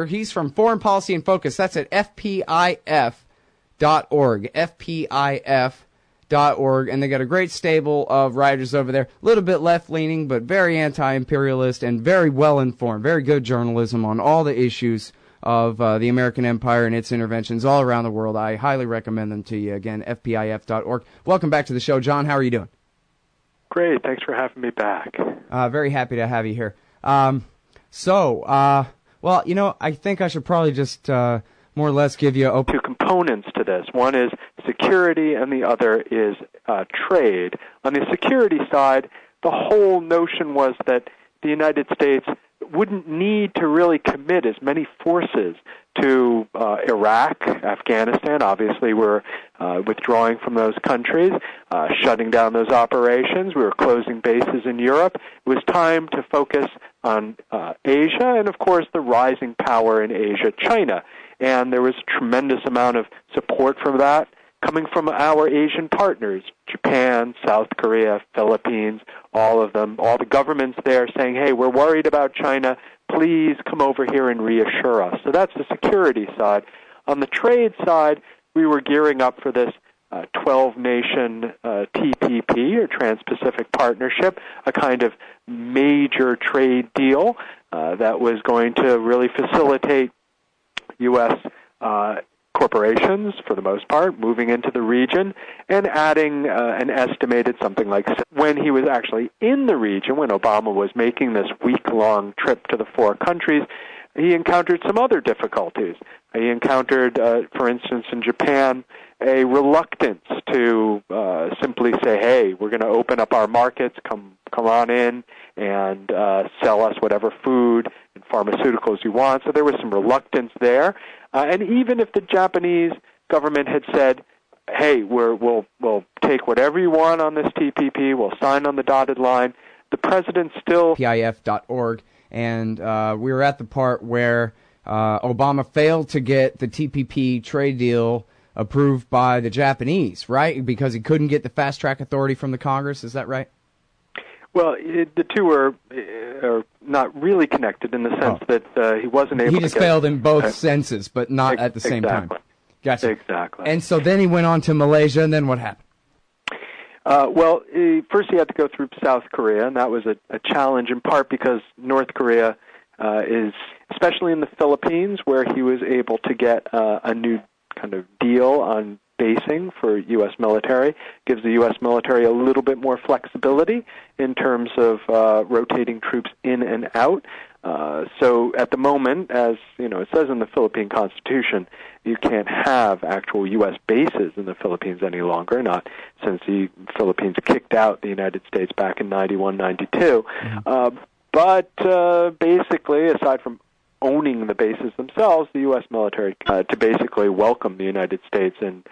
He's from Foreign Policy in Focus. That's at fpif.org, fpif.org, and they got a great stable of writers over there. A little bit left-leaning, but very anti-imperialist and very well-informed, very good journalism on all the issues of the American empire and its interventions all around the world. I highly recommend them to you. Again, fpif.org. Welcome back to the show, John. How are you doing? Great. Thanks for having me back. Very happy to have you here. Well, you know, I think I should probably just more or less give you two components to this. One is security, and the other is trade. On the security side, the whole notion was that the United States wouldn't need to really commit as many forces to Iraq, Afghanistan. Obviously, we're withdrawing from those countries, shutting down those operations. We were closing bases in Europe. It was time to focus on Asia and, of course, the rising power in Asia, China. And there was a tremendous amount of support for that coming from our Asian partners, Japan, South Korea, Philippines, all of them, all the governments there saying, hey, we're worried about China. Please come over here and reassure us. So that's the security side. On the trade side, we were gearing up for this 12-nation TPP, or Trans-Pacific Partnership, a kind of major trade deal that was going to really facilitate U.S. corporations, for the most part, moving into the region and adding an estimated something like, when he was actually in the region, when Obama was making this week-long trip to the four countries, he encountered some other difficulties. He encountered, for instance, in Japan, a reluctance to simply say, hey, we're going to open up our markets, come on in and sell us whatever food and pharmaceuticals you want. So there was some reluctance there. And even if the Japanese government had said, hey, we'll take whatever you want on this TPP, we'll sign on the dotted line, the president still... PIF.org, and we were at the part where Obama failed to get the TPP trade deal approved by the Japanese, right? Because he couldn't get the fast-track authority from the Congress, is that right? Well, the two are not really connected in the sense that he wasn't able to... He just failed in both senses, but not at the same time. Gotcha. Exactly. And so then he went on to Malaysia, and then what happened? First he had to go through South Korea, and that was a challenge in part because North Korea is, especially in the Philippines, where he was able to get a new kind of deal on basing for U.S. military, gives the U.S. military a little bit more flexibility in terms of rotating troops in and out. So at the moment, as you know, it says in the Philippine Constitution, you can't have actual U.S. bases in the Philippines any longer, not since the Philippines kicked out the United States back in 91, 92. But basically, aside from owning the bases themselves, the U.S. military to basically welcome the United States and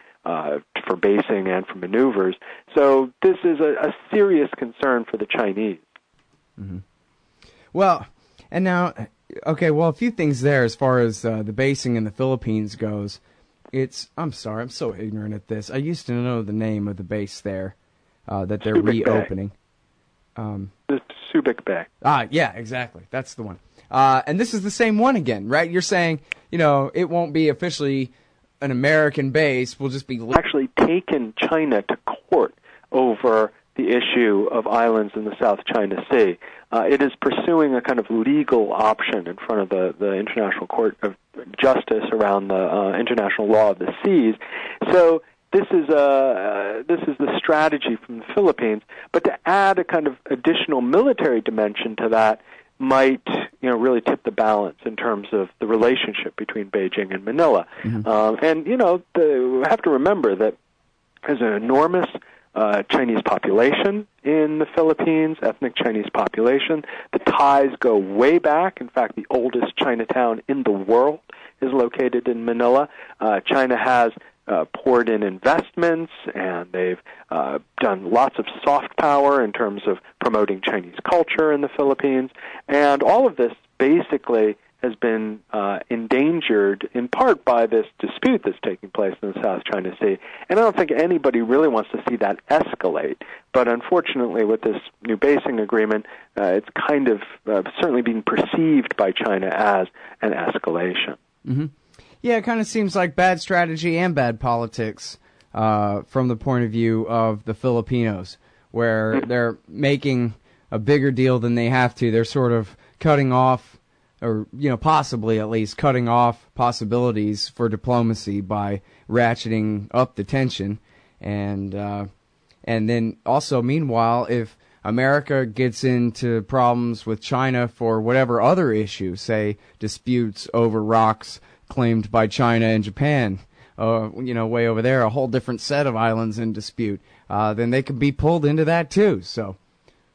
for basing and for maneuvers. So this is a serious concern for the Chinese. Mm-hmm. Well, and now, okay, well, a few things there as far as the basing in the Philippines goes. I'm sorry, I'm so ignorant at this. I used to know the name of the base there that they're Subic reopening. The Subic Bay. Yeah, exactly. That's the one. And this is the same one again, right? You're saying, you know, it won't be officially an American base. We'll just be... actually taken China to court over the issue of islands in the South China Sea. It is pursuing a kind of legal option in front of the International Court of Justice around the international law of the seas. So this is the strategy from the Philippines. But to add a kind of additional military dimension to that might, you know, really tip the balance in terms of the relationship between Beijing and Manila. Mm-hmm. And, you know, we have to remember that there's an enormous Chinese population in the Philippines, ethnic Chinese population. The ties go way back. In fact, the oldest Chinatown in the world is located in Manila. China has poured in investments, and they've done lots of soft power in terms of promoting Chinese culture in the Philippines. And all of this basically has been endangered in part by this dispute that's taking place in the South China Sea. And I don't think anybody really wants to see that escalate. But unfortunately, with this new basing agreement, it's kind of certainly being perceived by China as an escalation. Mm-hmm. Yeah, it kind of seems like bad strategy and bad politics from the point of view of the Filipinos, where they're making a bigger deal than they have to. They're sort of cutting off, or possibly at least cutting off possibilities for diplomacy by ratcheting up the tension, and then also meanwhile, if America gets into problems with China for whatever other issue, say disputes over rocks claimed by China and Japan, way over there, a whole different set of islands in dispute, then they could be pulled into that too. So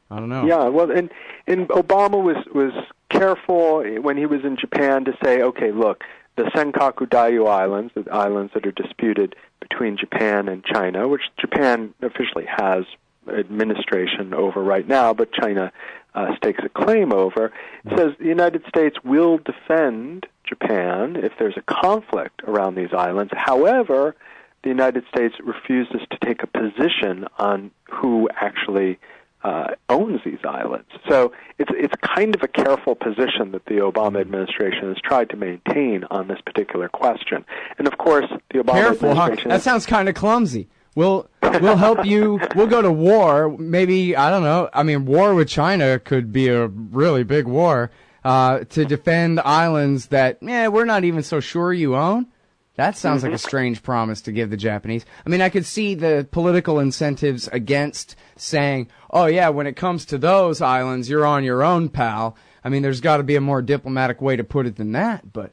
I don't know. Yeah, well, and Obama was careful when he was in Japan to say, okay, look, the Senkaku Dayu Islands, the islands that are disputed between Japan and China, which Japan officially has administration over right now, but China stakes a claim over, says the United States will defend Japan if there's a conflict around these islands. However, the United States refuses to take a position on who actually owns these islands. So it's kind of a careful position that the Obama administration has tried to maintain on this particular question. And of course, the Obama administration... That sounds kind of clumsy. We'll help you. We'll go to war. Maybe, I don't know. I mean, war with China could be a really big war to defend islands that, we're not even so sure you own. That sounds like a strange promise to give the Japanese. I mean, I could see the political incentives against saying, oh, yeah, when it comes to those islands, you're on your own, pal. I mean, there's got to be a more diplomatic way to put it than that, but...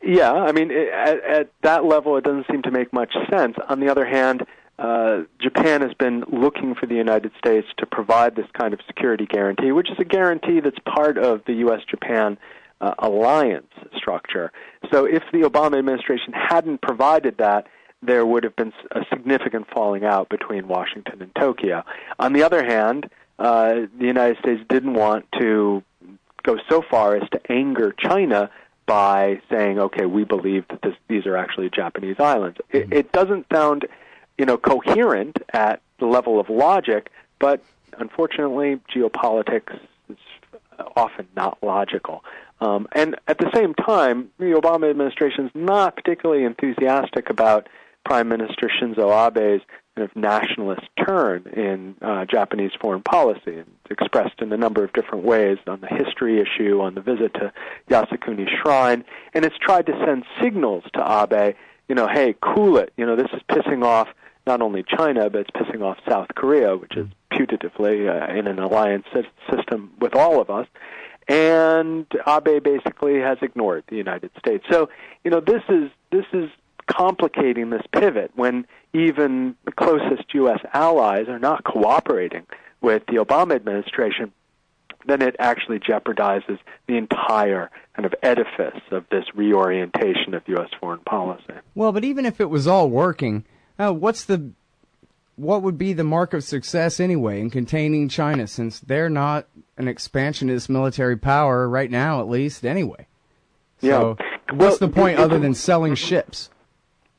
Yeah, I mean, at that level, it doesn't seem to make much sense. On the other hand, Japan has been looking for the United States to provide this kind of security guarantee, which is a guarantee that's part of the U.S.-Japan alliance structure. So if the Obama administration hadn't provided that, there would have been a significant falling out between Washington and Tokyo. On the other hand, the United States didn't want to go so far as to anger China by saying, okay, we believe that these are actually Japanese islands. It doesn't sound, coherent at the level of logic, but unfortunately, geopolitics is often not logical. And at the same time, the Obama administration is not particularly enthusiastic about Prime Minister Shinzo Abe's kind of nationalist turn in Japanese foreign policy. And it's expressed in a number of different ways on the history issue, on the visit to Yasukuni Shrine, and it's tried to send signals to Abe, hey, cool it. This is pissing off not only China, but it's pissing off South Korea, which is putatively in an alliance system with all of us. And Abe basically has ignored the United States. So, this is complicating this pivot when even the closest U.S. allies are not cooperating with the Obama administration. Then it actually jeopardizes the entire kind of edifice of this reorientation of U.S. foreign policy. Well, but even if it was all working, what would be the mark of success anyway in containing China, since they're not an expansionist military power right now, at least, anyway? So what's the point other than selling ships?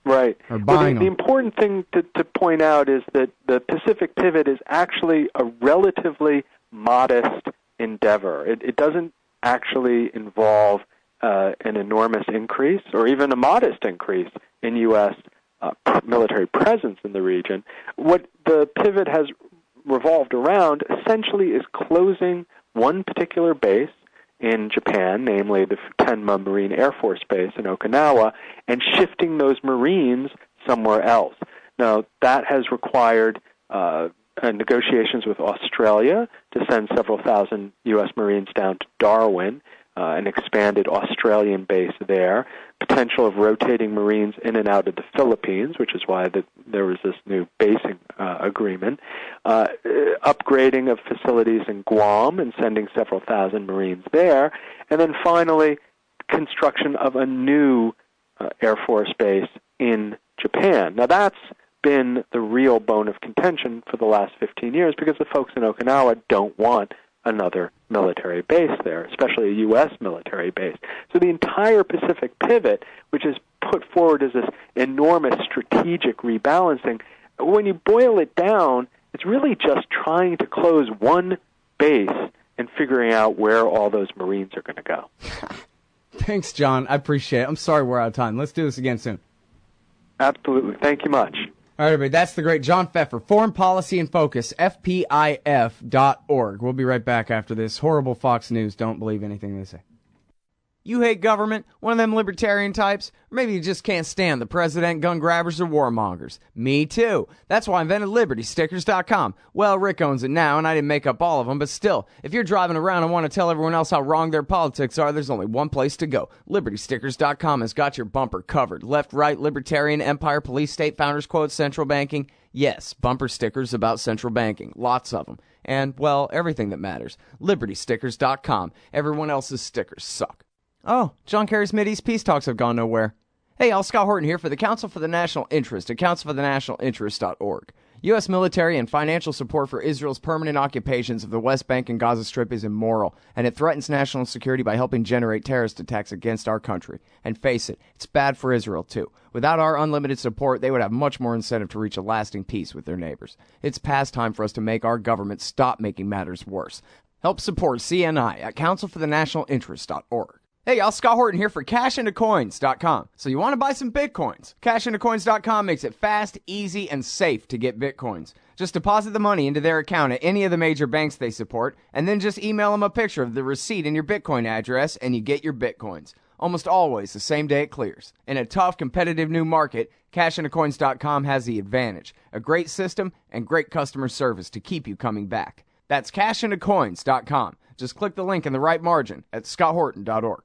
Right. Or buying the important thing to point out is that the Pacific pivot is actually a relatively modest endeavor. It doesn't actually involve an enormous increase or even a modest increase in U.S. Military presence in the region. What the pivot has revolved around essentially is closing one particular base in Japan, namely the Tenma Marine Air Force Base in Okinawa, and shifting those Marines somewhere else. Now, that has required negotiations with Australia to send several thousand U.S. Marines down to Darwin, an expanded Australian base there, potential of rotating Marines in and out of the Philippines, which is why there was this new basing agreement, upgrading of facilities in Guam and sending several thousand Marines there, and then finally construction of a new Air Force base in Japan. Now that's been the real bone of contention for the last 15 years because the folks in Okinawa don't want another military base there, especially a U.S. military base. So the entire Pacific pivot, which is put forward as this enormous strategic rebalancing, when you boil it down, it's really just trying to close one base and figuring out where all those Marines are going to go. Thanks, John. I appreciate it. I'm sorry we're out of time. Let's do this again soon. Absolutely. Thank you much. All right, everybody. That's the great John Feffer, Foreign Policy and Focus, FPIF.org. We'll be right back after this. Horrible Fox News. Don't believe anything they say. You hate government? One of them libertarian types? Or maybe you just can't stand the president, gun grabbers, or warmongers. Me too. That's why I invented LibertyStickers.com. Well, Rick owns it now, and I didn't make up all of them, but still, if you're driving around and want to tell everyone else how wrong their politics are, there's only one place to go. LibertyStickers.com has got your bumper covered. Left, right, libertarian, empire, police, state, founders quote, central banking. Yes, bumper stickers about central banking. Lots of them. And, well, everything that matters. LibertyStickers.com. Everyone else's stickers suck. Oh, John Kerry's Mideast peace talks have gone nowhere. Hey, Al Scott Horton here for the Council for the National Interest at councilforthenationalinterest.org. U.S. military and financial support for Israel's permanent occupations of the West Bank and Gaza Strip is immoral, and it threatens national security by helping generate terrorist attacks against our country. And face it, it's bad for Israel, too. Without our unlimited support, they would have much more incentive to reach a lasting peace with their neighbors. It's past time for us to make our government stop making matters worse. Help support CNI at councilforthenationalinterest.org. Hey, y'all, Scott Horton here for CashIntoCoins.com. So you want to buy some Bitcoins? CashIntoCoins.com makes it fast, easy, and safe to get Bitcoins. Just deposit the money into their account at any of the major banks they support, and then just email them a picture of the receipt and your Bitcoin address, and you get your Bitcoins. Almost always the same day it clears. In a tough, competitive new market, CashIntoCoins.com has the advantage. A great system and great customer service to keep you coming back. That's CashIntoCoins.com. Just click the link in the right margin at scotthorton.org.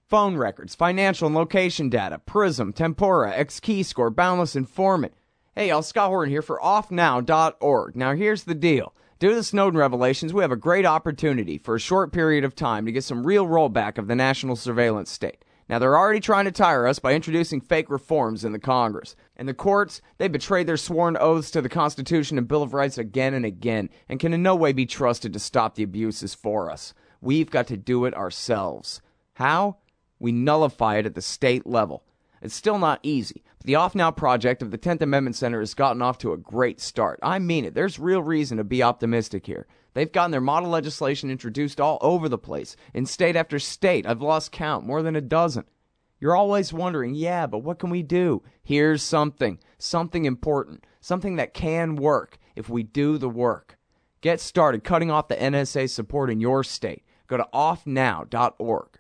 Phone records, financial and location data, Prism, Tempora, Xkeyscore, Boundless Informant. Hey, y'all, Scott Horton here for offnow.org. Now, here's the deal. Due to the Snowden revelations, we have a great opportunity for a short period of time to get some real rollback of the national surveillance state. Now, they're already trying to tire us by introducing fake reforms in the Congress. And the courts, they betrayed their sworn oaths to the Constitution and Bill of Rights again and again, and can in no way be trusted to stop the abuses for us. We've got to do it ourselves. How? We nullify it at the state level. It's still not easy, but the Off Now project of the 10th Amendment Center has gotten off to a great start. I mean it. There's real reason to be optimistic here. They've gotten their model legislation introduced all over the place, in state after state. I've lost count, more than a dozen. You're always wondering, yeah, but what can we do? Here's something important, something that can work if we do the work. Get started cutting off the NSA support in your state. Go to offnow.org.